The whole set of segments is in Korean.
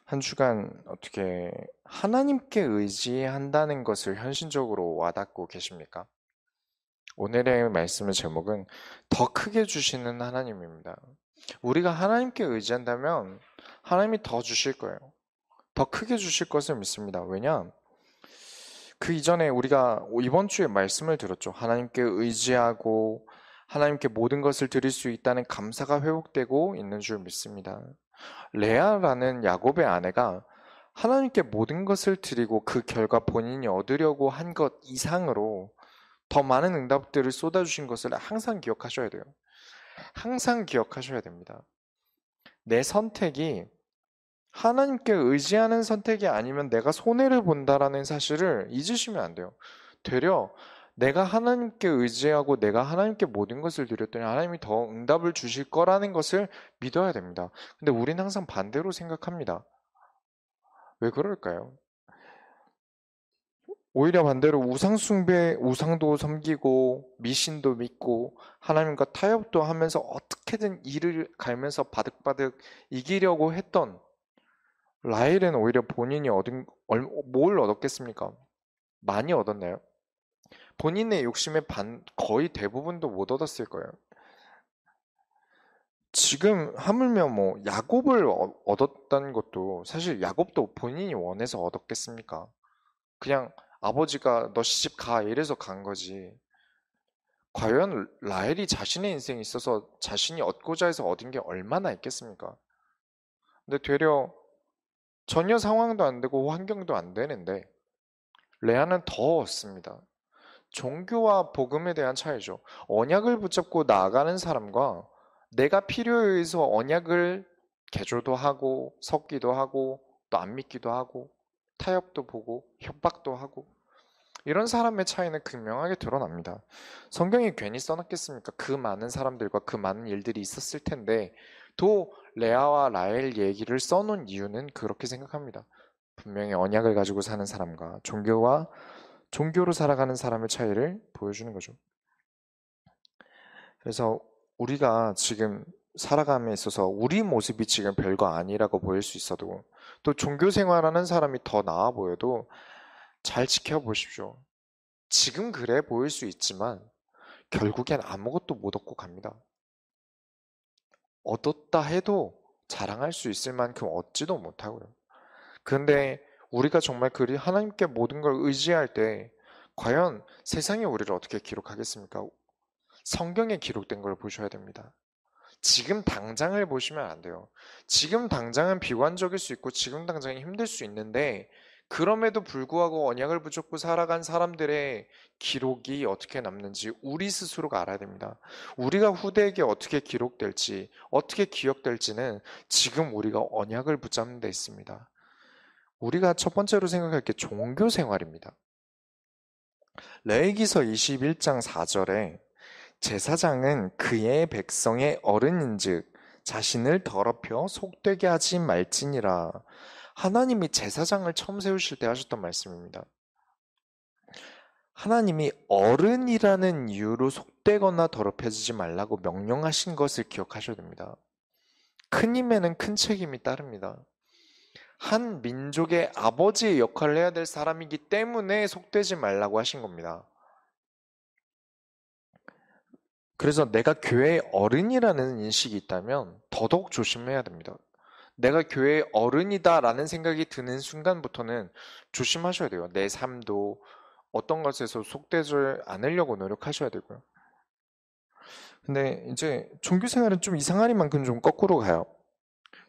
한 주간 어떻게 하나님께 의지한다는 것을 현실적으로 와닿고 계십니까? 오늘의 말씀의 제목은 더 크게 주시는 하나님입니다. 우리가 하나님께 의지한다면 하나님이 더 주실 거예요. 더 크게 주실 것을 믿습니다. 왜냐? 그 이전에 우리가 이번 주에 말씀을 들었죠. 하나님께 의지하고 하나님께 모든 것을 드릴 수 있다는 감사가 회복되고 있는 줄 믿습니다. 레아라는 야곱의 아내가 하나님께 모든 것을 드리고 그 결과 본인이 얻으려고 한 것 이상으로 더 많은 응답들을 쏟아주신 것을 항상 기억하셔야 돼요. 항상 기억하셔야 됩니다. 내 선택이 하나님께 의지하는 선택이 아니면 내가 손해를 본다라는 사실을 잊으시면 안 돼요. 되려 내가 하나님께 의지하고 내가 하나님께 모든 것을 드렸더니 하나님이 더 응답을 주실 거라는 것을 믿어야 됩니다. 근데 우린 항상 반대로 생각합니다. 왜 그럴까요? 오히려 반대로 우상숭배, 우상도 섬기고 미신도 믿고 하나님과 타협도 하면서 어떻게든 이를 갈면서 바득바득 이기려고 했던 라헬은 오히려 본인이 뭘 얻었겠습니까? 많이 얻었나요? 본인의 욕심의 거의 대부분도 못 얻었을 거예요. 지금 하물며 뭐 야곱을 얻었다는 것도 사실 야곱도 본인이 원해서 얻었겠습니까? 그냥 아버지가 너 시집 가 이래서 간 거지. 과연 라헬이 자신의 인생에 있어서 자신이 얻고자 해서 얻은 게 얼마나 있겠습니까? 근데 되려 전혀 상황도 안 되고 환경도 안 되는데 레아는 더 얻습니다. 종교와 복음에 대한 차이죠. 언약을 붙잡고 나아가는 사람과 내가 필요에 의해서 언약을 개조도 하고 섞기도 하고 또 안 믿기도 하고 타협도 보고 협박도 하고 이런 사람의 차이는 극명하게 드러납니다. 성경이 괜히 써놨겠습니까? 그 많은 사람들과 그 많은 일들이 있었을 텐데 또 레아와 라헬 얘기를 써놓은 이유는 그렇게 생각합니다. 분명히 언약을 가지고 사는 사람과 종교로 살아가는 사람의 차이를 보여주는 거죠. 그래서 우리가 지금 살아감에 있어서 우리 모습이 지금 별거 아니라고 보일 수 있어도 또 종교 생활하는 사람이 더 나아 보여도 잘 지켜보십시오. 지금 그래 보일 수 있지만 결국엔 아무것도 못 얻고 갑니다. 얻었다 해도 자랑할 수 있을 만큼 얻지도 못하고요. 그런데 우리가 정말 그리 하나님께 모든 걸 의지할 때 과연 세상이 우리를 어떻게 기록하겠습니까? 성경에 기록된 걸 보셔야 됩니다. 지금 당장을 보시면 안 돼요. 지금 당장은 비관적일 수 있고 지금 당장은 힘들 수 있는데 그럼에도 불구하고 언약을 붙잡고 살아간 사람들의 기록이 어떻게 남는지 우리 스스로가 알아야 됩니다. 우리가 후대에게 어떻게 기록될지, 어떻게 기억될지는 지금 우리가 언약을 붙잡는 데 있습니다. 우리가 첫 번째로 생각할 게 종교 생활입니다. 레위기서 21장 4절에 제사장은 그의 백성의 어른인즉 자신을 더럽혀 속되게 하지 말지니라. 하나님이 제사장을 처음 세우실 때 하셨던 말씀입니다. 하나님이 어른이라는 이유로 속되거나 더럽혀지지 말라고 명령하신 것을 기억하셔야 됩니다. 큰 힘에는 큰 책임이 따릅니다. 한 민족의 아버지의 역할을 해야 될 사람이기 때문에 속되지 말라고 하신 겁니다. 그래서 내가 교회의 어른이라는 인식이 있다면 더더욱 조심해야 됩니다. 내가 교회의 어른이다라는 생각이 드는 순간부터는 조심하셔야 돼요. 내 삶도 어떤 것에서 속되지 않으려고 노력하셔야 되고요. 근데 이제 종교 생활은 좀 이상하리 만큼 좀 거꾸로 가요.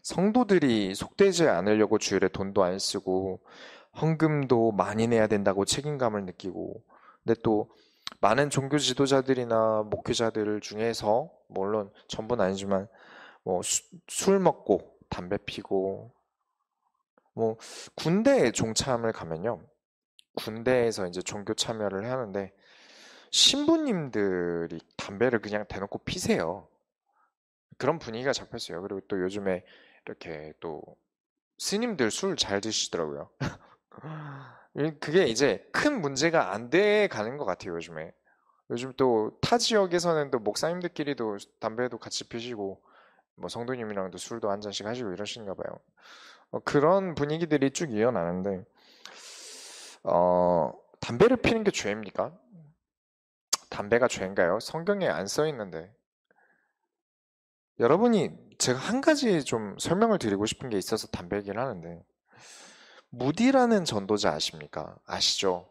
성도들이 속되지 않으려고 주일에 돈도 안 쓰고 헌금도 많이 내야 된다고 책임감을 느끼고 근데 또 많은 종교 지도자들이나 목회자들 중에서 물론 전부는 아니지만 뭐 술 먹고 담배 피고 뭐 군대에 종참을 가면요. 군대에서 이제 종교 참여를 하는데 신부님들이 담배를 그냥 대놓고 피세요. 그런 분위기가 잡혔어요. 그리고 또 요즘에 이렇게 또 스님들 술 잘 드시더라고요. 그게 이제 큰 문제가 안 돼 가는 것 같아요, 요즘에. 요즘 또 타 지역에서는 또 목사님들끼리도 담배도 같이 피시고, 뭐 성도님이랑도 술도 한 잔씩 하시고 이러시는가 봐요. 그런 분위기들이 쭉 이어나는데, 담배를 피는 게 죄입니까? 담배가 죄인가요? 성경에 안 써 있는데. 여러분이, 제가 한 가지 좀 설명을 드리고 싶은 게 있어서 담배 얘기를 하는데, 무디라는 전도자 아십니까? 아시죠?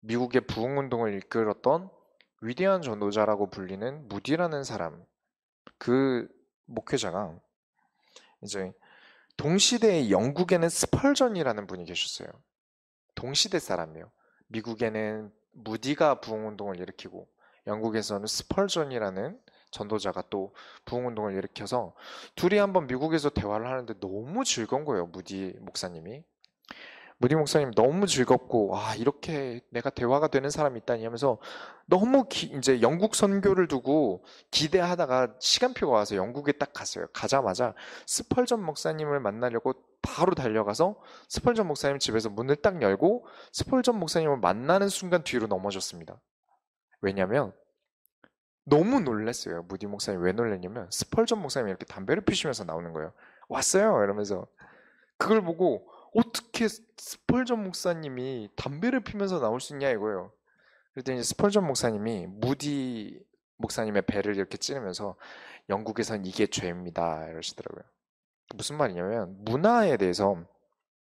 미국의 부흥운동을 이끌었던 위대한 전도자라고 불리는 무디라는 사람, 그 목회자가 이제 동시대에 영국에는 스펄전이라는 분이 계셨어요. 동시대 사람이에요. 미국에는 무디가 부흥운동을 일으키고 영국에서는 스펄전이라는 전도자가 또 부흥운동을 일으켜서 둘이 한번 미국에서 대화를 하는데 너무 즐거운 거예요. 무디 목사님 너무 즐겁고, 이렇게 내가 대화가 되는 사람이 있다니 하면서 너무 이제 영국 선교를 두고 기대하다가 시간표가 와서 영국에 딱 갔어요. 가자마자 스펄전 목사님을 만나려고 바로 달려가서 스펄전 목사님 집에서 문을 딱 열고 스펄전 목사님을 만나는 순간 뒤로 넘어졌습니다. 왜냐면 너무 놀랐어요. 무디 목사님 왜 놀랐냐면 스펄전 목사님이 이렇게 담배를 피시면서 나오는 거예요. 왔어요! 이러면서. 그걸 보고 어떻게 스펄전 목사님이 담배를 피면서 나올 수 있냐 이거예요. 그랬더니 스펄전 목사님이 무디 목사님의 배를 이렇게 찌르면서 영국에선 이게 죄입니다 이러시더라고요. 무슨 말이냐면 문화에 대해서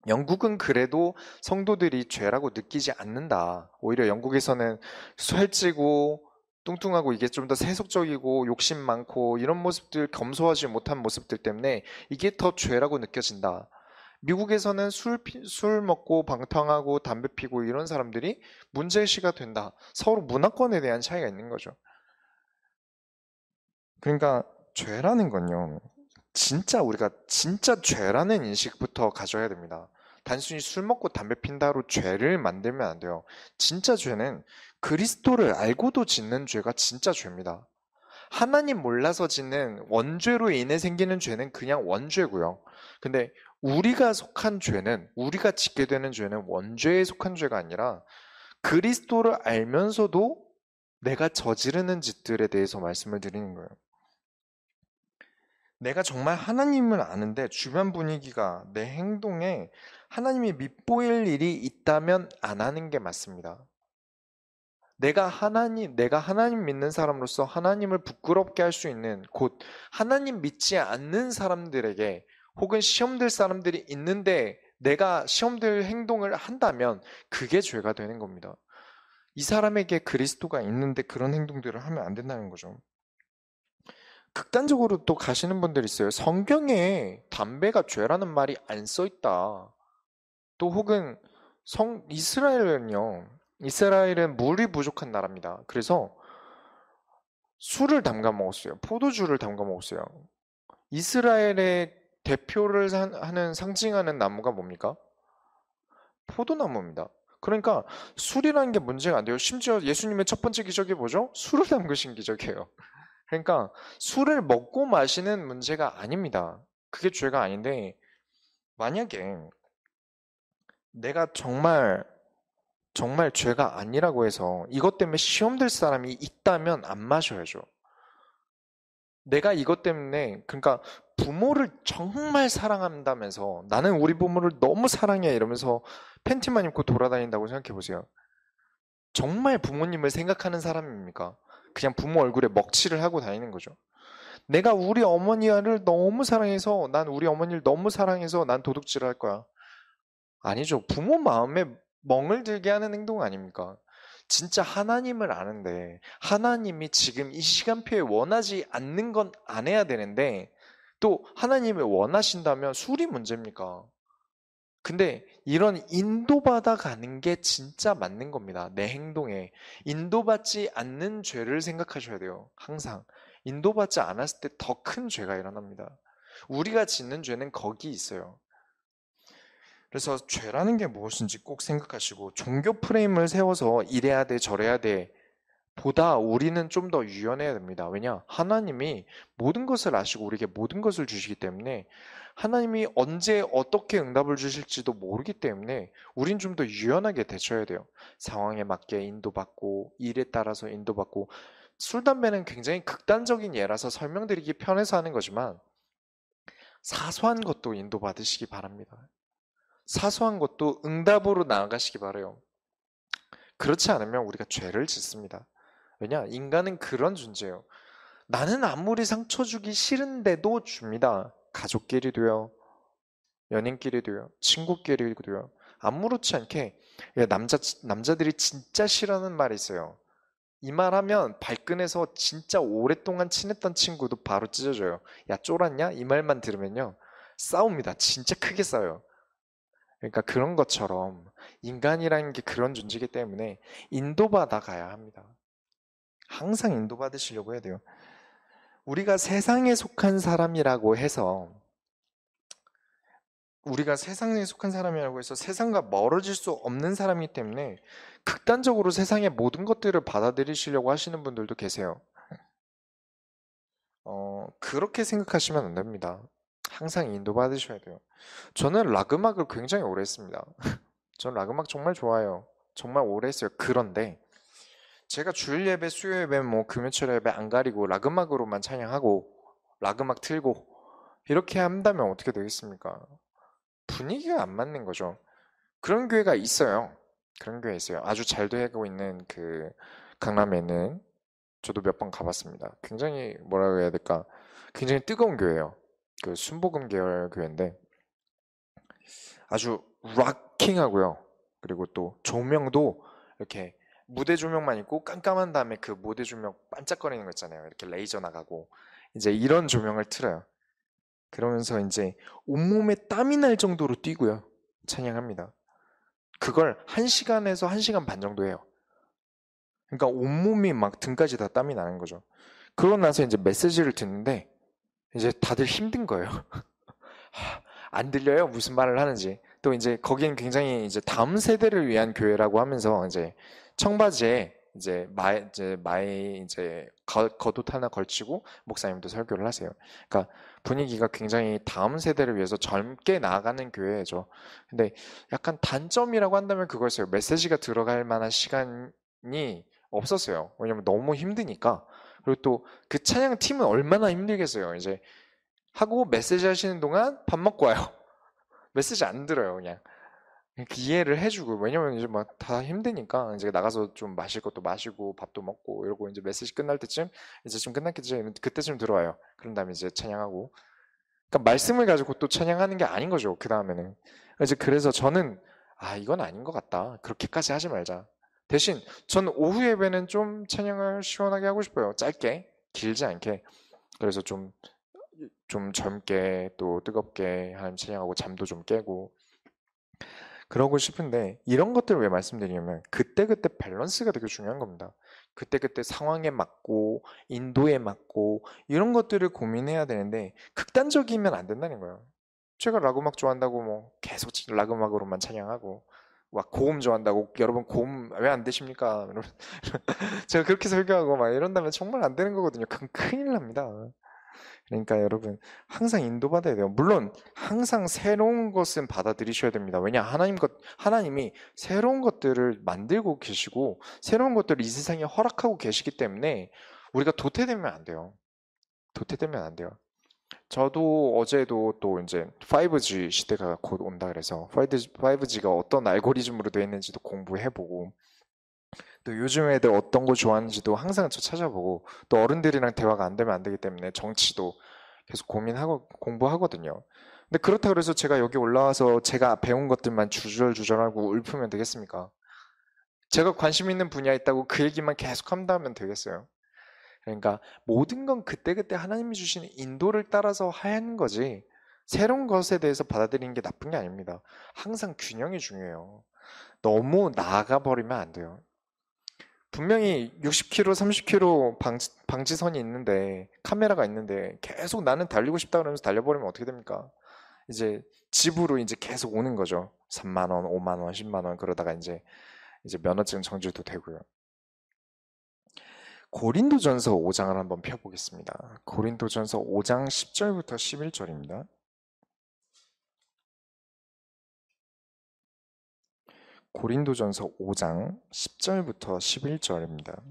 영국은 그래도 성도들이 죄라고 느끼지 않는다. 오히려 영국에서는 살찌고 뚱뚱하고 이게 좀 더 세속적이고 욕심 많고 이런 모습들, 검소하지 못한 모습들 때문에 이게 더 죄라고 느껴진다. 미국에서는 술 먹고 방탕하고 담배 피고 이런 사람들이 문제시가 된다. 서로 문화권에 대한 차이가 있는 거죠. 그러니까 죄라는 건요. 우리가 진짜 죄라는 인식부터 가져야 됩니다. 단순히 술 먹고 담배 핀다로 죄를 만들면 안 돼요. 진짜 죄는 그리스도를 알고도 짓는 죄가 진짜 죄입니다. 하나님 몰라서 짓는 원죄로 인해 생기는 죄는 그냥 원죄고요. 근데 우리가 짓게 되는 죄는 원죄에 속한 죄가 아니라 그리스도를 알면서도 내가 저지르는 짓들에 대해서 말씀을 드리는 거예요. 내가 정말 하나님을 아는데 주변 분위기가 내 행동에 하나님이 밉보일 일이 있다면 안 하는 게 맞습니다. 내가 하나님 믿는 사람으로서 하나님을 부끄럽게 할 수 있는 곳, 하나님 믿지 않는 사람들에게 혹은 시험될 사람들이 있는데 내가 시험될 행동을 한다면 그게 죄가 되는 겁니다. 이 사람에게 그리스도가 있는데 그런 행동들을 하면 안 된다는 거죠. 극단적으로 또 가시는 분들이 있어요. 성경에 담배가 죄라는 말이 안 써 있다. 또 혹은 이스라엘은 물이 부족한 나라입니다. 그래서 술을 담가 먹었어요. 포도주를 담가 먹었어요. 이스라엘의 대표를 하는 상징하는 나무가 뭡니까? 포도나무입니다. 그러니까 술이라는 게 문제가 안 돼요. 심지어 예수님의 첫 번째 기적이 뭐죠? 술을 담그신 기적이에요. 그러니까 술을 먹고 마시는 문제가 아닙니다. 그게 죄가 아닌데 만약에 내가 정말 죄가 아니라고 해서 이것 때문에 시험될 사람이 있다면 안 마셔야죠. 내가 이것 때문에 그러니까 부모를 정말 사랑한다면서 나는 우리 부모를 너무 사랑해 이러면서 팬티만 입고 돌아다닌다고 생각해 보세요. 정말 부모님을 생각하는 사람입니까? 그냥 부모 얼굴에 먹칠을 하고 다니는 거죠. 내가 우리 어머니를 너무 사랑해서 난 우리 어머니를 너무 사랑해서 난 도둑질을 할 거야. 아니죠. 부모 마음에 멍을 들게 하는 행동 아닙니까? 진짜 하나님을 아는데 하나님이 지금 이 시간표에 원하지 않는 건 안 해야 되는데 또 하나님을 원하신다면 술이 문제입니까? 근데 이런 인도받아 가는 게 진짜 맞는 겁니다. 내 행동에. 인도받지 않는 죄를 생각하셔야 돼요. 항상. 인도받지 않았을 때 더 큰 죄가 일어납니다. 우리가 짓는 죄는 거기 있어요. 그래서 죄라는 게 무엇인지 꼭 생각하시고 종교 프레임을 세워서 이래야 돼 저래야 돼 보다 우리는 좀 더 유연해야 됩니다. 왜냐? 하나님이 모든 것을 아시고 우리에게 모든 것을 주시기 때문에 하나님이 언제 어떻게 응답을 주실지도 모르기 때문에 우린 좀 더 유연하게 대처해야 돼요. 상황에 맞게 인도받고 일에 따라서 인도받고 술, 담배는 굉장히 극단적인 예라서 설명드리기 편해서 하는 거지만 사소한 것도 인도받으시기 바랍니다. 사소한 것도 응답으로 나아가시기 바래요. 그렇지 않으면 우리가 죄를 짓습니다. 왜냐? 인간은 그런 존재예요. 나는 아무리 상처 주기 싫은데도 줍니다. 가족끼리도요, 연인끼리도요, 친구끼리도요. 아무렇지 않게 남자들이 진짜 싫어하는 말이 있어요. 이 말하면 발끈해서 진짜 오랫동안 친했던 친구도 바로 찢어져요. 야, 쫄았냐? 이 말만 들으면요. 싸웁니다. 진짜 크게 싸워요. 그러니까 그런 것처럼 인간이라는 게 그런 존재이기 때문에 인도받아 가야 합니다. 항상 인도받으시려고 해야 돼요. 우리가 세상에 속한 사람이라고 해서 세상과 멀어질 수 없는 사람이기 때문에 극단적으로 세상의 모든 것들을 받아들이시려고 하시는 분들도 계세요. 그렇게 생각하시면 안 됩니다. 항상 인도받으셔야 돼요. 저는 락 음악을 굉장히 오래 했습니다. 저는 락 음악 정말 좋아해요. 정말 오래 했어요. 그런데 제가 주일 예배, 수요 예배, 뭐 금요철 예배 안 가리고 락 음악으로만 찬양하고 락 음악 틀고 이렇게 한다면 어떻게 되겠습니까? 분위기가 안 맞는 거죠. 그런 교회가 있어요. 그런 교회 있어요. 아주 잘 되고 있는 그 강남에 있는 저도 몇 번 가봤습니다. 굉장히 뭐라고 해야 될까? 굉장히 뜨거운 교회예요. 그 순복음 계열 교회인데 아주 락킹하고요. 그리고 또 조명도 이렇게 무대 조명만 있고 깜깜한 다음에 그 무대 조명 반짝거리는 거 있잖아요. 이렇게 레이저 나가고 이제 이런 조명을 틀어요. 그러면서 이제 온몸에 땀이 날 정도로 뛰고요. 찬양합니다. 그걸 1시간에서 1시간 반 정도 해요. 그러니까 온몸이 막 등까지 다 땀이 나는 거죠. 그러고 나서 이제 메시지를 듣는데 이제 다들 힘든 거예요. 안 들려요? 무슨 말을 하는지. 또 이제 거기는 굉장히 이제 다음 세대를 위한 교회라고 하면서 이제 청바지에 이제 겉옷 하나 걸치고 목사님도 설교를 하세요. 그러니까 분위기가 굉장히 다음 세대를 위해서 젊게 나아가는 교회죠. 근데 약간 단점이라고 한다면 그거였어요. 메시지가 들어갈 만한 시간이 없었어요. 왜냐면 너무 힘드니까. 그리고 또 그 찬양 팀은 얼마나 힘들겠어요. 이제 하고 메시지 하시는 동안 밥 먹고 와요. 메시지 안 들어요, 그냥. 이해를 해주고, 왜냐면 이제 막 다 힘드니까, 이제 나가서 좀 마실 것도 마시고, 밥도 먹고, 이러고, 이제 메시지 끝날 때쯤, 이제 좀 끝났겠지, 그때쯤 들어와요. 그런 다음에 이제 찬양하고. 그러니까 말씀을 가지고 또 찬양하는 게 아닌 거죠, 그 다음에는. 이제 그래서 저는, 이건 아닌 것 같다. 그렇게까지 하지 말자. 대신, 전 오후 예배는 좀 찬양을 시원하게 하고 싶어요. 짧게, 길지 않게. 그래서 좀 젊게 또 뜨겁게 하나님 찬양하고 잠도 좀 깨고 그러고 싶은데 이런 것들을 왜 말씀드리냐면 그때그때 밸런스가 되게 중요한 겁니다. 그때그때 상황에 맞고 인도에 맞고 이런 것들을 고민해야 되는데 극단적이면 안 된다는 거예요. 제가 락 음악 좋아한다고 뭐 계속 락 음악으로만 찬양하고 막 고음 좋아한다고 여러분 고음 왜 안 되십니까? 제가 그렇게 설교하고 막 이런다면 정말 안 되는 거거든요. 그건 큰일 납니다. 그러니까 여러분 항상 인도받아야 돼요. 물론 항상 새로운 것은 받아들이셔야 됩니다. 왜냐 하나님이 새로운 것들을 만들고 계시고 새로운 것들을 이 세상에 허락하고 계시기 때문에 우리가 도태되면 안 돼요. 도태되면 안 돼요. 저도 어제도 또 이제 5G 시대가 곧 온다 그래서 5G가 어떤 알고리즘으로 되어 있는지도 공부해보고 또 요즘 애들 어떤 거 좋아하는지도 항상 저 찾아보고 또 어른들이랑 대화가 안 되면 안 되기 때문에 정치도 계속 고민하고 공부하거든요. 근데 그렇다 그래서 제가 여기 올라와서 제가 배운 것들만 주절주절하고 읊으면 되겠습니까? 제가 관심 있는 분야 있다고 그 얘기만 계속 한다면 되겠어요. 그러니까 모든 건 그때그때 하나님이 주시는 인도를 따라서 하는 거지 새로운 것에 대해서 받아들이는 게 나쁜 게 아닙니다. 항상 균형이 중요해요. 너무 나아가 버리면 안 돼요. 분명히 60km, 30km 방지선이 있는데 카메라가 있는데 계속 나는 달리고 싶다 그러면서 달려버리면 어떻게 됩니까? 이제 집으로 이제 계속 오는 거죠. 3만 원, 5만 원, 10만 원 그러다가 이제 면허증 정지도 되고요. 고린도전서 5장을 한번 펴보겠습니다. 고린도전서 5장 10절부터 11절입니다. 고린도전서 5장 10절부터 11절입니다.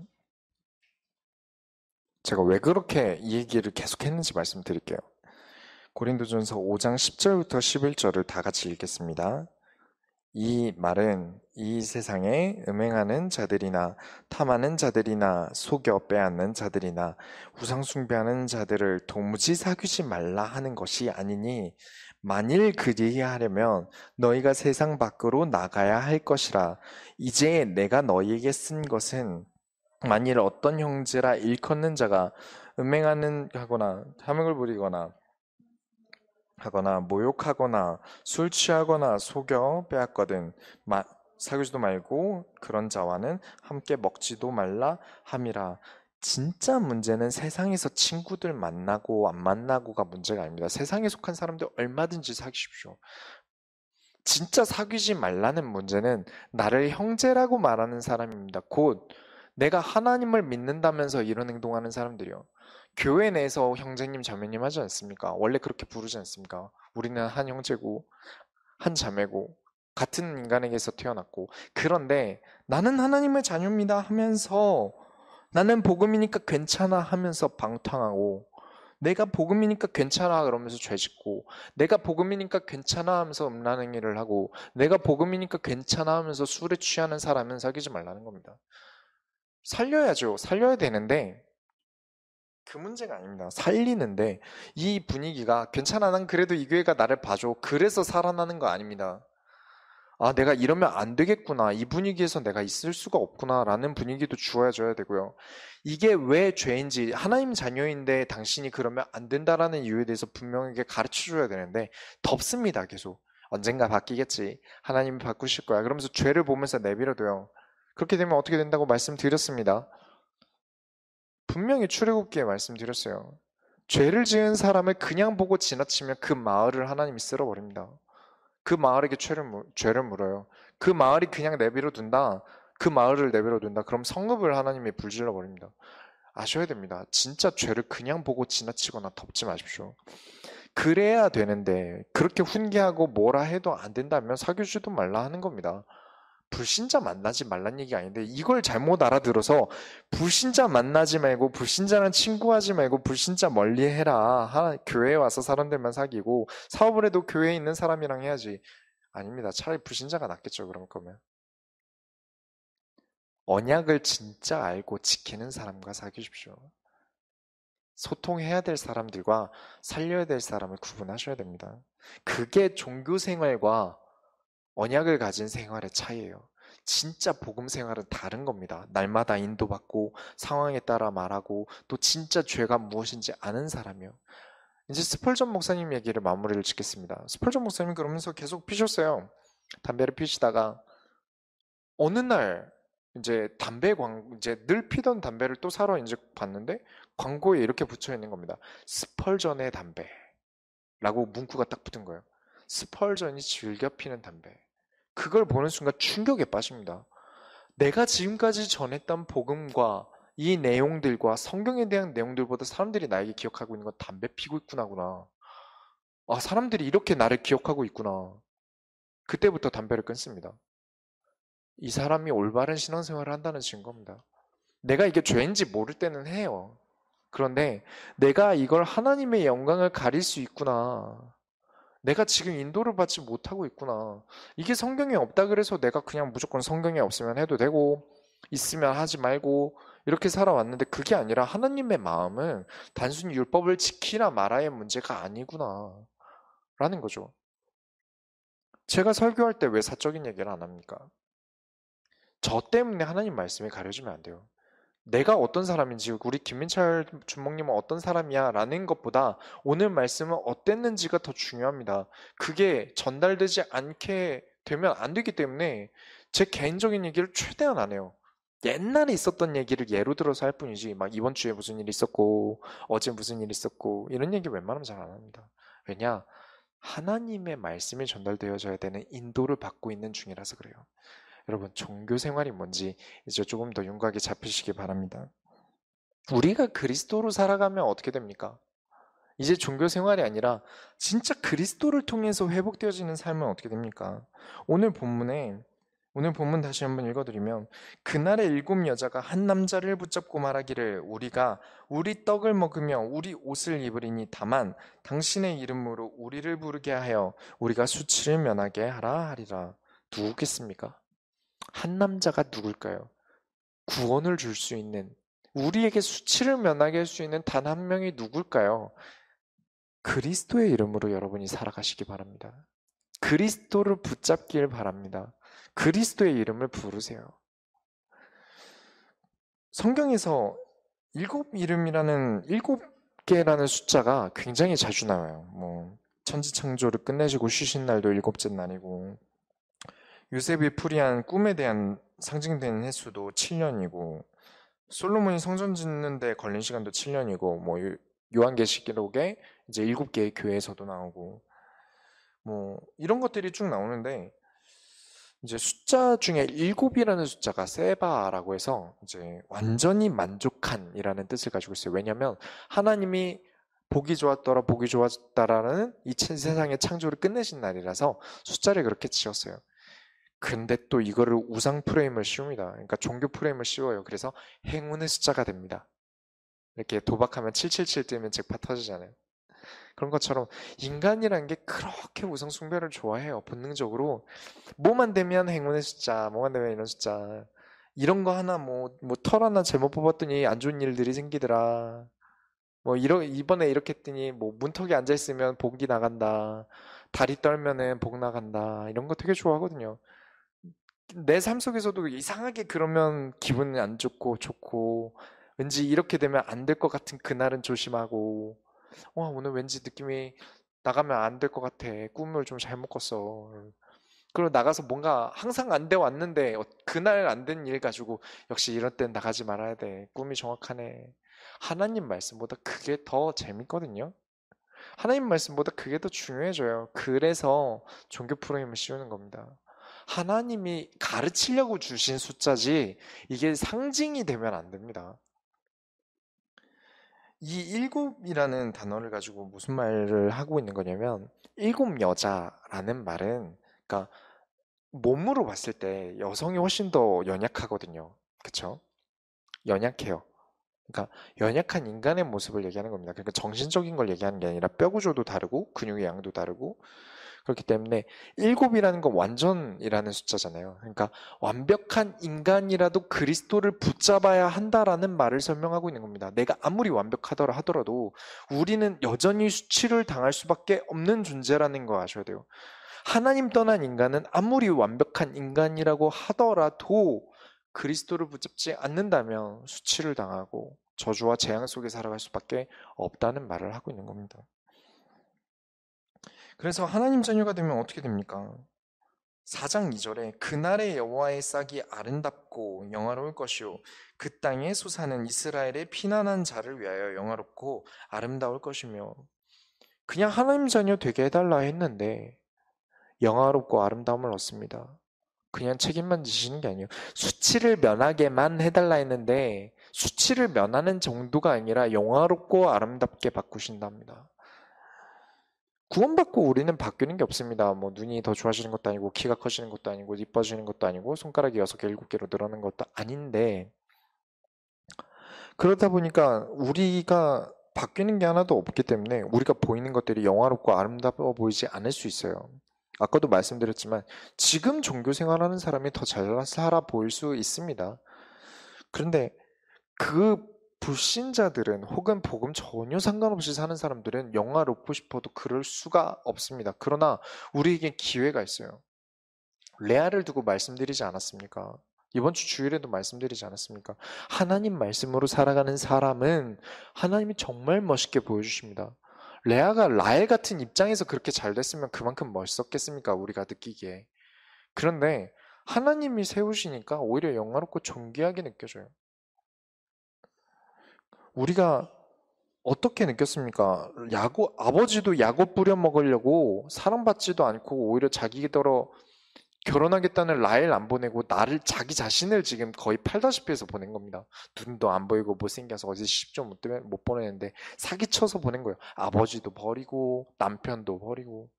제가 왜 그렇게 이 얘기를 계속 했는지 말씀드릴게요. 고린도전서 5장 10절부터 11절을 다 같이 읽겠습니다. 이 말은 이 세상에 음행하는 자들이나 탐하는 자들이나 속여 빼앗는 자들이나 우상 숭배하는 자들을 도무지 사귀지 말라 하는 것이 아니니 만일 그리하려면 너희가 세상 밖으로 나가야 할 것이라. 이제 내가 너희에게 쓴 것은 만일 어떤 형제라 일컫는 자가 음행하는 하거나 탐욕을 부리거나 모욕하거나 술 취하거나 속여 빼앗거든 사귀지도 말고 그런 자와는 함께 먹지도 말라 함이라. 진짜 문제는 세상에서 친구들 만나고 안 만나고가 문제가 아닙니다. 세상에 속한 사람들 얼마든지 사귀십시오. 진짜 사귀지 말라는 문제는 나를 형제라고 말하는 사람입니다. 곧 내가 하나님을 믿는다면서 이런 행동하는 사람들이요. 교회 내에서 형제님, 자매님 하지 않습니까? 원래 그렇게 부르지 않습니까? 우리는 한 형제고, 한 자매고, 같은 인간에게서 태어났고, 그런데 나는 하나님의 자녀입니다 하면서 나는 복음이니까 괜찮아 하면서 방탕하고, 내가 복음이니까 괜찮아 그러면서 죄 짓고, 내가 복음이니까 괜찮아 하면서 음란행위를 하고, 내가 복음이니까 괜찮아 하면서 술에 취하는 사람은 사귀지 말라는 겁니다. 살려야죠. 살려야 되는데 그 문제가 아닙니다. 살리는데 이 분위기가 괜찮아, 난 그래도 이 교회가 나를 봐줘, 그래서 살아나는 거 아닙니다. 아, 내가 이러면 안 되겠구나, 이 분위기에서 내가 있을 수가 없구나 라는 분위기도 주어져야 되고요. 이게 왜 죄인지, 하나님 자녀인데 당신이 그러면 안 된다라는 이유에 대해서 분명하게 가르쳐줘야 되는데 덮습니다. 계속 언젠가 바뀌겠지, 하나님이 바꾸실 거야, 그러면서 죄를 보면서 내버려둬요. 그렇게 되면 어떻게 된다고 말씀드렸습니다. 분명히 출애굽기에 말씀드렸어요. 죄를 지은 사람을 그냥 보고 지나치면 그 마을을 하나님이 쓸어버립니다. 그 마을에게 죄를 물어요. 그 마을이 그냥 내버려 둔다, 그 마을을 내버려 둔다, 그럼 성읍을 하나님이 불질러 버립니다. 아셔야 됩니다. 진짜 죄를 그냥 보고 지나치거나 덮지 마십시오. 그래야 되는데 그렇게 훈계하고 뭐라 해도 안 된다면 사귀지도 말라 하는 겁니다. 불신자 만나지 말란 얘기 아닌데 이걸 잘못 알아들어서 불신자 만나지 말고, 불신자랑 친구하지 말고, 불신자 멀리 해라, 교회에 와서 사람들만 사귀고 사업을 해도 교회에 있는 사람이랑 해야지. 아닙니다. 차라리 불신자가 낫겠죠. 그런 거면 언약을 진짜 알고 지키는 사람과 사귀십시오. 소통해야 될 사람들과 살려야 될 사람을 구분하셔야 됩니다. 그게 종교 생활과 언약을 가진 생활의 차이예요. 진짜 복음 생활은 다른 겁니다. 날마다 인도받고 상황에 따라 말하고 또 진짜 죄가 무엇인지 아는 사람이요. 이제 스펄전 목사님 얘기를 마무리를 짓겠습니다. 스펄전 목사님 그러면서 계속 피셨어요. 담배를 피시다가 어느 날 이제 이제 늘 피던 담배를 또 사러 이제 봤는데 광고에 이렇게 붙여 있는 겁니다. 스펄전의 담배라고 문구가 딱 붙은 거예요. 스펄전이 즐겨 피는 담배. 그걸 보는 순간 충격에 빠집니다. 내가 지금까지 전했던 복음과 이 내용들과 성경에 대한 내용들보다 사람들이 나에게 기억하고 있는 건 담배 피고 있구나구나. 아, 사람들이 이렇게 나를 기억하고 있구나. 그때부터 담배를 끊습니다. 이 사람이 올바른 신앙생활을 한다는 증거입니다. 내가 이게 죄인지 모를 때는 해요. 그런데 내가 이걸 하나님의 영광을 가릴 수 있구나, 내가 지금 인도를 받지 못하고 있구나, 이게 성경에 없다 그래서 내가 그냥 무조건 성경에 없으면 해도 되고 있으면 하지 말고 이렇게 살아왔는데, 그게 아니라 하나님의 마음은 단순히 율법을 지키라 마라의 문제가 아니구나 라는 거죠. 제가 설교할 때 왜 사적인 얘기를 안 합니까? 저 때문에 하나님 말씀이 가려지면 안 돼요. 내가 어떤 사람인지, 우리 김민철 주목님은 어떤 사람이야 라는 것보다 오늘 말씀은 어땠는지가 더 중요합니다. 그게 전달되지 않게 되면 안 되기 때문에 제 개인적인 얘기를 최대한 안 해요. 옛날에 있었던 얘기를 예로 들어서 할 뿐이지, 막 이번 주에 무슨 일이 있었고 어제 무슨 일이 있었고 이런 얘기 웬만하면 잘 안 합니다. 왜냐? 하나님의 말씀이 전달되어져야 되는 인도를 받고 있는 중이라서 그래요. 여러분, 종교 생활이 뭔지 이제 조금 더 윤곽이 잡히시기 바랍니다. 우리가 그리스도로 살아가면 어떻게 됩니까? 이제 종교 생활이 아니라 진짜 그리스도를 통해서 회복되어지는 삶은 어떻게 됩니까? 오늘 본문 다시 한번 읽어드리면, 그날의 7여자가 한 남자를 붙잡고 말하기를 우리가 우리 떡을 먹으며 우리 옷을 입으리니 다만 당신의 이름으로 우리를 부르게 하여 우리가 수치를 면하게 하라 하리라. 누구겠습니까? 한 남자가 누굴까요? 구원을 줄 수 있는, 우리에게 수치를 면하게 할 수 있는 단 한 명이 누굴까요? 그리스도의 이름으로 여러분이 살아가시기 바랍니다. 그리스도를 붙잡길 바랍니다. 그리스도의 이름을 부르세요. 성경에서 일곱 개라는 숫자가 굉장히 자주 나와요. 뭐 천지창조를 끝내시고 쉬신 날도 일곱째 날이고, 요셉이 풀이한 꿈에 대한 상징되는 횟수도 7년이고, 솔로몬이 성전 짓는 데 걸린 시간도 7년이고, 뭐 요한계시록에 이제 7개의 교회에서도 나오고, 뭐 이런 것들이 쭉 나오는데, 이제 숫자 중에 일곱이라는 숫자가 세바라고 해서 이제 완전히 만족한이라는 뜻을 가지고 있어요. 왜냐하면 하나님이 보기 좋았더라, 보기 좋았다라는 이 세상의 창조를 끝내신 날이라서 숫자를 그렇게 지었어요. 근데 또 이거를 우상 프레임을 씌웁니다. 그러니까 종교 프레임을 씌워요. 그래서 행운의 숫자가 됩니다. 이렇게 도박하면 777 뜨면 잭팟 터지잖아요. 그런 것처럼 인간이라는 게 그렇게 우상 숭배를 좋아해요. 본능적으로. 뭐만 되면 행운의 숫자, 뭐만 되면 이런 숫자. 이런 거 하나 털 하나 잘못 뽑았더니 안 좋은 일들이 생기더라. 이번에 이렇게 했더니 문턱에 앉아 있으면 복이 나간다. 다리 떨면은 복 나간다. 이런 거 되게 좋아하거든요. 내 삶 속에서도 이상하게 그러면 기분이 안 좋고, 왠지 이렇게 되면 안 될 것 같은 그날은 조심하고, 오늘 왠지 느낌이 나가면 안 될 것 같아. 꿈을 좀 잘못 꿨어. 그리고 나가서 뭔가 항상 안 돼 왔는데 그날 안 된 일 가지고 역시 이럴 땐 나가지 말아야 돼. 꿈이 정확하네. 하나님 말씀보다 그게 더 재밌거든요. 하나님 말씀보다 그게 더 중요해져요. 그래서 종교 프로그램을 씌우는 겁니다. 하나님이 가르치려고 주신 숫자지 이게 상징이 되면 안 됩니다. 이 일곱이라는 단어를 가지고 무슨 말을 하고 있는 거냐면, 일곱 여자라는 말은, 그러니까 몸으로 봤을 때 여성이 훨씬 더 연약하거든요. 그쵸? 연약해요. 그러니까 연약한 인간의 모습을 얘기하는 겁니다. 그러니까 정신적인 걸 얘기하는 게 아니라 뼈 구조도 다르고 근육의 양도 다르고, 그렇기 때문에 일곱이라는 건 완전이라는 숫자잖아요. 그러니까 완벽한 인간이라도 그리스도를 붙잡아야 한다라는 말을 설명하고 있는 겁니다. 내가 아무리 완벽하더라 하더라도 우리는 여전히 수치를 당할 수밖에 없는 존재라는 거 아셔야 돼요. 하나님 떠난 인간은 아무리 완벽한 인간이라고 하더라도 그리스도를 붙잡지 않는다면 수치를 당하고 저주와 재앙 속에 살아갈 수밖에 없다는 말을 하고 있는 겁니다. 그래서 하나님 자녀가 되면 어떻게 됩니까? 4장 2절에 그날의 여호와의 싹이 아름답고 영화로울 것이요 그 땅에 솟아는 이스라엘의 피난한 자를 위하여 영화롭고 아름다울 것이며, 그냥 하나님 자녀 되게 해달라 했는데 영화롭고 아름다움을 얻습니다. 그냥 책임만 지시는 게 아니에요. 수치를 면하게만 해달라 했는데 수치를 면하는 정도가 아니라 영화롭고 아름답게 바꾸신답니다. 구원받고 우리는 바뀌는 게 없습니다. 눈이 더 좋아지는 것도 아니고, 키가 커지는 것도 아니고, 이뻐지는 것도 아니고, 손가락이 6개, 7개로 늘어나는 것도 아닌데, 그러다 보니까 우리가 바뀌는 게 하나도 없기 때문에 우리가 보이는 것들이 영화롭고 아름다워 보이지 않을 수 있어요. 아까도 말씀드렸지만, 지금 종교 생활하는 사람이 더 잘 살아 보일 수 있습니다. 그런데 그 불신자들은, 혹은 복음 전혀 상관없이 사는 사람들은 영화롭고 싶어도 그럴 수가 없습니다. 그러나 우리에게 기회가 있어요. 레아를 두고 말씀드리지 않았습니까? 이번 주 주일에도 말씀드리지 않았습니까? 하나님 말씀으로 살아가는 사람은 하나님이 정말 멋있게 보여주십니다. 레아가 라헬 같은 입장에서 그렇게 잘 됐으면 그만큼 멋있었겠습니까? 우리가 느끼기에. 그런데 하나님이 세우시니까 오히려 영화롭고 존귀하게 느껴져요. 우리가 어떻게 느꼈습니까? 아버지도 야곱 부려 먹으려고 사랑받지도 않고 오히려 자기더러 결혼하겠다는 라헬 안 보내고 자기 자신을 지금 거의 팔다시피 해서 보낸 겁니다. 눈도 안 보이고 못생겨서 어디 시집 못 보내는데 사기쳐서 보낸 거예요. 아버지도 버리고 남편도 버리고.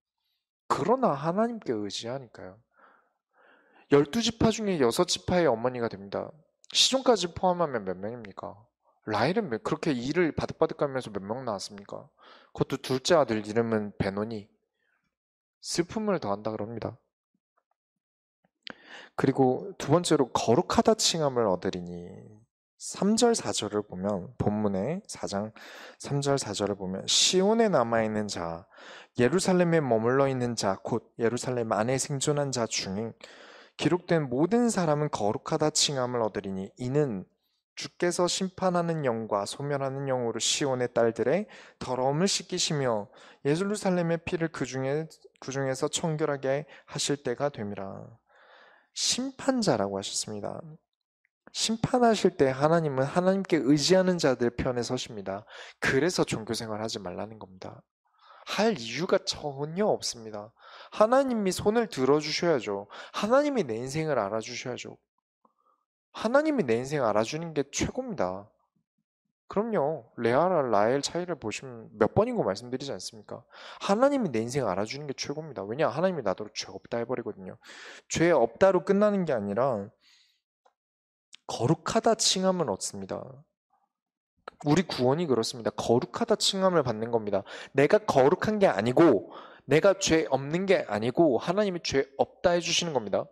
그러나 하나님께 의지하니까요. 12지파 중에 6지파의 어머니가 됩니다. 시종까지 포함하면 몇 명입니까? 라헬은 그렇게 일을 바득바득 하면서 몇 명 나왔습니까? 그것도 둘째 아들 이름은 베노니. 슬픔을 더한다 그럽니다. 그리고 두 번째로 거룩하다 칭함을 얻으리니 3절 4절을 보면 본문의 4장 3절 4절을 보면 시온에 남아있는 자 예루살렘에 머물러 있는 자 곧 예루살렘 안에 생존한 자 중에 기록된 모든 사람은 거룩하다 칭함을 얻으리니 이는 주께서 심판하는 영과 소멸하는 영으로 시온의 딸들의 더러움을 씻기시며 예루살렘의 피를 그중에서 청결하게 하실 때가 됨이라. 심판자라고 하셨습니다. 심판하실 때 하나님은 하나님께 의지하는 자들 편에 서십니다. 그래서 종교생활 하지 말라는 겁니다. 할 이유가 전혀 없습니다. 하나님이 손을 들어주셔야죠. 하나님이 내 인생을 알아주셔야죠. 하나님이 내 인생 알아주는 게 최고입니다. 그럼요. 레아랑 라헬 차이를 보시면 몇 번이고 말씀드리지 않습니까? 하나님이 내 인생 알아주는 게 최고입니다. 왜냐? 하나님이 나더러 죄 없다 해버리거든요. 죄 없다로 끝나는 게 아니라 거룩하다 칭함을 얻습니다. 우리 구원이 그렇습니다. 거룩하다 칭함을 받는 겁니다. 내가 거룩한 게 아니고 내가 죄 없는 게 아니고 하나님이 죄 없다 해주시는 겁니다.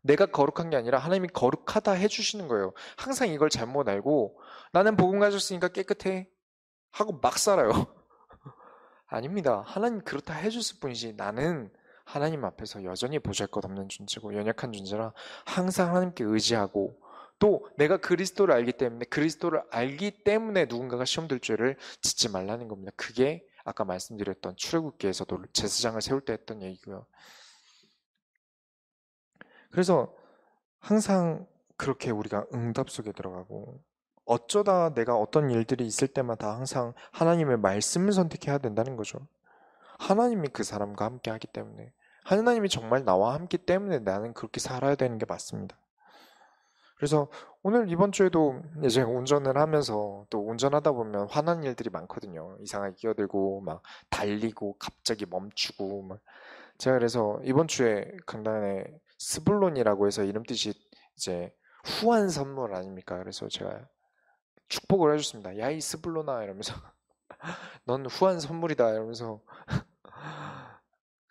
내가 거룩한 게 아니라 하나님이 거룩하다 해주시는 거예요. 항상 이걸 잘못 알고 나는 복음 가졌으니까 깨끗해 하고 막 살아요. 아닙니다. 하나님 그렇다 해줬을 뿐이지 나는 하나님 앞에서 여전히 보잘것없는 존재고 연약한 존재라 항상 하나님께 의지하고 또 내가 그리스도를 알기 때문에 누군가가 시험 들 죄를 짓지 말라는 겁니다. 그게 아까 말씀드렸던 출애굽기에서도 제사장을 세울 때 했던 얘기고요. 그래서 항상 그렇게 우리가 응답 속에 들어가고 어쩌다 내가 어떤 일들이 있을 때마다 항상 하나님의 말씀을 선택해야 된다는 거죠. 하나님이 그 사람과 함께 하기 때문에 하나님이 정말 나와 함께 때문에 나는 그렇게 살아야 되는 게 맞습니다. 그래서 오늘 이번 주에도 이제 운전을 하면서 또 운전하다 보면 화난 일들이 많거든요. 이상하게 끼어들고 막 달리고 갑자기 멈추고 막 제가 그래서 이번 주에 강단에 스불론이라고 해서 이름 뜻이 이제 후한 선물 아닙니까? 그래서 제가 축복을 해줬습니다. 야, 이 스불론아 이러면서 넌 후한 선물이다 이러면서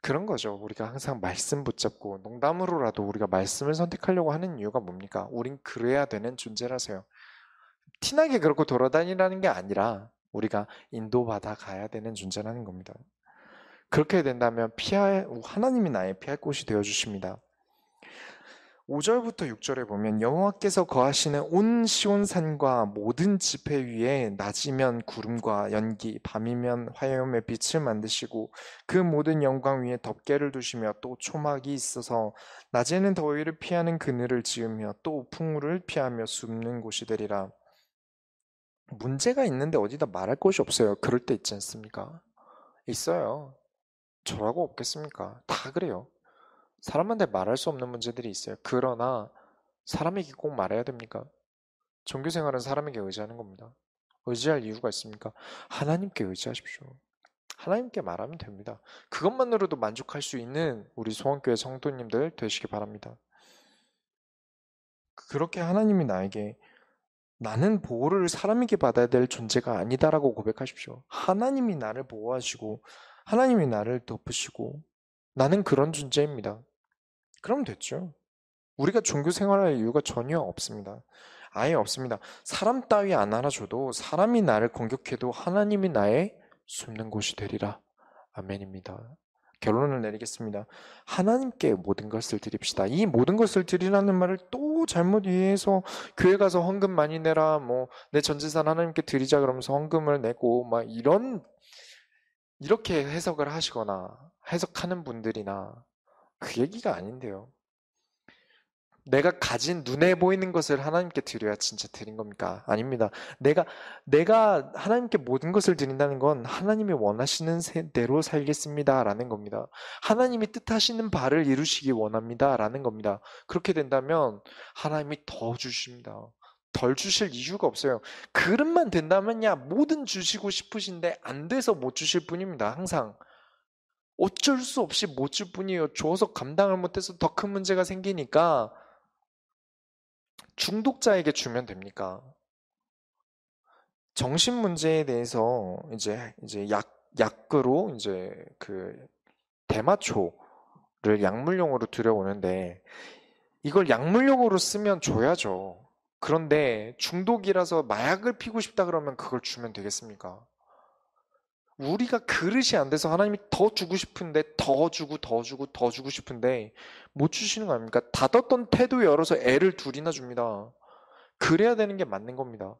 그런 거죠. 우리가 항상 말씀 붙잡고 농담으로라도 우리가 말씀을 선택하려고 하는 이유가 뭡니까? 우린 그래야 되는 존재라서요. 티나게 그렇고 돌아다니라는 게 아니라 우리가 인도받아 가야 되는 존재라는 겁니다. 그렇게 된다면 하나님이 나의 피할 곳이 되어 주십니다. 5절부터 6절에 보면 여호와께서 거하시는 온 시온산과 모든 지폐 위에 낮이면 구름과 연기, 밤이면 화염의 빛을 만드시고 그 모든 영광 위에 덮개를 두시며 또 초막이 있어서 낮에는 더위를 피하는 그늘을 지으며 또 풍물을 피하며 숨는 곳이 되리라. 문제가 있는데 어디다 말할 곳이 없어요. 그럴 때 있지 않습니까? 있어요. 저라고 없겠습니까? 다 그래요. 사람한테 말할 수 없는 문제들이 있어요. 그러나 사람에게 꼭 말해야 됩니까? 종교생활은 사람에게 의지하는 겁니다. 의지할 이유가 있습니까? 하나님께 의지하십시오. 하나님께 말하면 됩니다. 그것만으로도 만족할 수 있는 우리 소원교회 성도님들 되시기 바랍니다. 그렇게 하나님이 나에게 나는 보호를 사람에게 받아야 될 존재가 아니다라고 고백하십시오. 하나님이 나를 보호하시고 하나님이 나를 덮으시고 나는 그런 존재입니다. 그럼 됐죠. 우리가 종교 생활할 이유가 전혀 없습니다. 아예 없습니다. 사람 따위 안 알아줘도 사람이 나를 공격해도 하나님이 나의 숨는 곳이 되리라. 아멘입니다. 결론을 내리겠습니다. 하나님께 모든 것을 드립시다. 이 모든 것을 드리라는 말을 또 잘못 이해해서 교회 가서 헌금 많이 내라, 뭐 내 전 재산 하나님께 드리자 그러면서 헌금을 내고 막 이렇게 해석을 하시거나 해석하는 분들이나 그 얘기가 아닌데요. 내가 가진 눈에 보이는 것을 하나님께 드려야 진짜 드린 겁니까? 아닙니다. 내가 하나님께 모든 것을 드린다는 건 하나님이 원하시는 대로 살겠습니다. 라는 겁니다. 하나님이 뜻하시는 바를 이루시기 원합니다. 라는 겁니다. 그렇게 된다면 하나님이 더 주십니다. 덜 주실 이유가 없어요. 그릇만 된다면야 뭐든 주시고 싶으신데 안 돼서 못 주실 뿐입니다. 항상. 어쩔 수 없이 못 줄 뿐이에요. 줘서 감당을 못해서 더 큰 문제가 생기니까 중독자에게 주면 됩니까? 정신 문제에 대해서 이제 약으로 이제 그 대마초를 약물용으로 들여오는데 이걸 약물용으로 쓰면 줘야죠. 그런데 중독이라서 마약을 피고 싶다 그러면 그걸 주면 되겠습니까? 우리가 그릇이 안 돼서 하나님이 더 주고 싶은데 더 주고 더 주고 더 주고 싶은데 못 주시는 거 아닙니까? 닫았던 태도 열어서 애를 둘이나 줍니다. 그래야 되는 게 맞는 겁니다.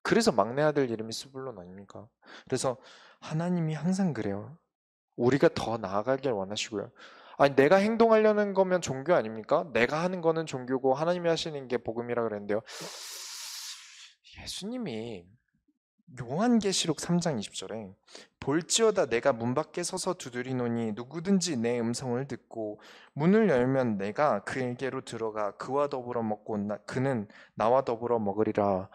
그래서 막내 아들 이름이 스불론 아닙니까? 그래서 하나님이 항상 그래요. 우리가 더 나아가길 원하시고요. 아니, 내가 행동하려는 거면 종교 아닙니까? 내가 하는 거는 종교고 하나님이 하시는 게 복음이라 그랬는데요. 예수님이 요한계시록 3장 20절에 볼지어다 내가 문 밖에 서서 두드리노니 누구든지 내 음성을 듣고 문을 열면 내가 그에게로 들어가 그와 더불어 먹고 그는 나와 더불어 먹으리라.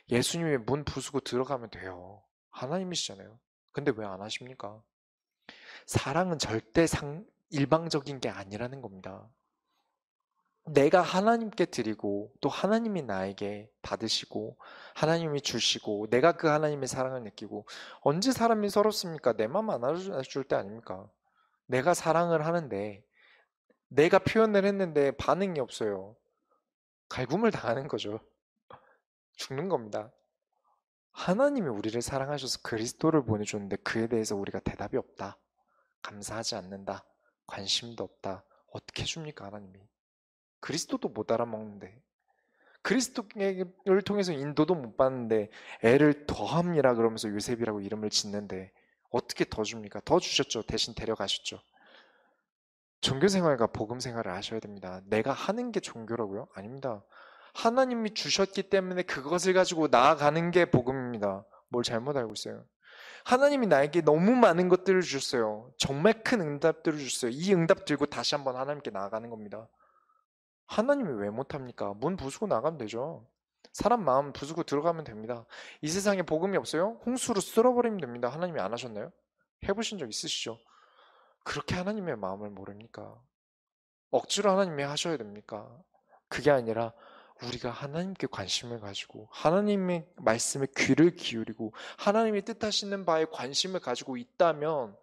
예수님이 문 부수고 들어가면 돼요. 하나님이시잖아요. 근데 왜 안 하십니까? 사랑은 절대 일방적인 게 아니라는 겁니다. 내가 하나님께 드리고 또 하나님이 나에게 받으시고 하나님이 주시고 내가 그 하나님의 사랑을 느끼고 언제 사람이 서럽습니까? 내 마음 안 알아줄 때 아닙니까? 내가 사랑을 하는데 내가 표현을 했는데 반응이 없어요. 갈굼을 당하는 거죠. 죽는 겁니다. 하나님이 우리를 사랑하셔서 그리스도를 보내줬는데 그에 대해서 우리가 대답이 없다. 감사하지 않는다. 관심도 없다. 어떻게 해줍니까, 하나님이? 그리스도도 못 알아먹는데, 그리스도를 통해서 인도도 못 받는데, 애를 더함이라 그러면서 요셉이라고 이름을 짓는데, 어떻게 더 줍니까? 더 주셨죠. 대신 데려가셨죠. 종교생활과 복음생활을 하셔야 됩니다. 내가 하는 게 종교라고요? 아닙니다. 하나님이 주셨기 때문에 그것을 가지고 나아가는 게 복음입니다. 뭘 잘못 알고 있어요. 하나님이 나에게 너무 많은 것들을 주셨어요. 정말 큰 응답들을 주셨어요. 이 응답 들고 다시 한번 하나님께 나아가는 겁니다. 하나님이 왜 못합니까? 문 부수고 나가면 되죠. 사람 마음 부수고 들어가면 됩니다. 이 세상에 복음이 없어요? 홍수로 쓸어버리면 됩니다. 하나님이 안 하셨나요? 해보신 적 있으시죠? 그렇게 하나님의 마음을 모릅니까? 억지로 하나님이 하셔야 됩니까? 그게 아니라 우리가 하나님께 관심을 가지고 하나님의 말씀에 귀를 기울이고 하나님이 뜻하시는 바에 관심을 가지고 있다면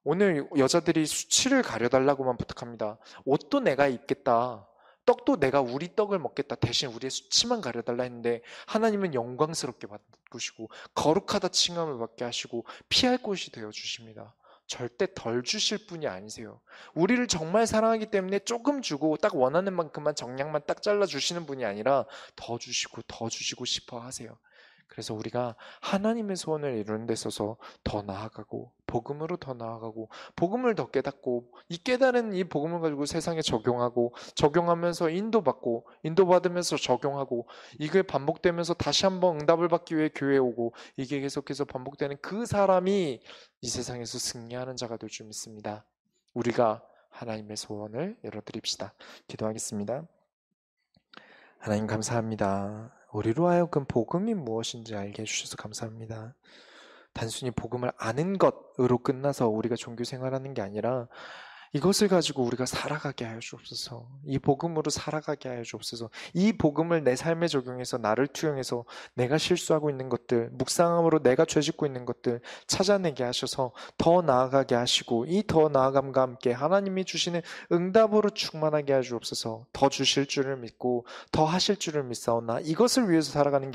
오늘 여자들이 수치를 가려달라고만 부탁합니다. 옷도 내가 입겠다. 떡도 내가 우리 떡을 먹겠다. 대신 우리의 수치만 가려달라 했는데 하나님은 영광스럽게 바꾸시고 거룩하다 칭함을 받게 하시고 피할 곳이 되어주십니다. 절대 덜 주실 분이 아니세요. 우리를 정말 사랑하기 때문에 조금 주고 딱 원하는 만큼만 정량만 딱 잘라주시는 분이 아니라 더 주시고 더 주시고 싶어 하세요. 그래서 우리가 하나님의 소원을 이루는 데 있어서 더 나아가고 복음으로 더 나아가고 복음을 더 깨닫고 이 깨달은 이 복음을 가지고 세상에 적용하고 적용하면서 인도받고 인도받으면서 적용하고 이게 반복되면서 다시 한번 응답을 받기 위해 교회에 오고 이게 계속해서 반복되는 그 사람이 이 세상에서 승리하는 자가 될 줄 믿습니다. 우리가 하나님의 소원을 열어드립시다. 기도하겠습니다. 하나님 감사합니다. 우리로 하여금 복음이 무엇인지 알게 해주셔서 감사합니다. 단순히 복음을 아는 것으로 끝나서 우리가 종교 생활하는 게 아니라 이것을 가지고 우리가 살아가게 하여 주옵소서. 이 복음으로 살아가게 하여 주옵소서. 이 복음을 내 삶에 적용해서 나를 투영해서 내가 실수하고 있는 것들, 묵상함으로 내가 죄짓고 있는 것들 찾아내게 하셔서 더 나아가게 하시고 이 더 나아감과 함께 하나님이 주시는 응답으로 충만하게 하여 주옵소서. 더 주실 줄을 믿고 더 하실 줄을 믿사오나 이것을 위해서 살아가는 게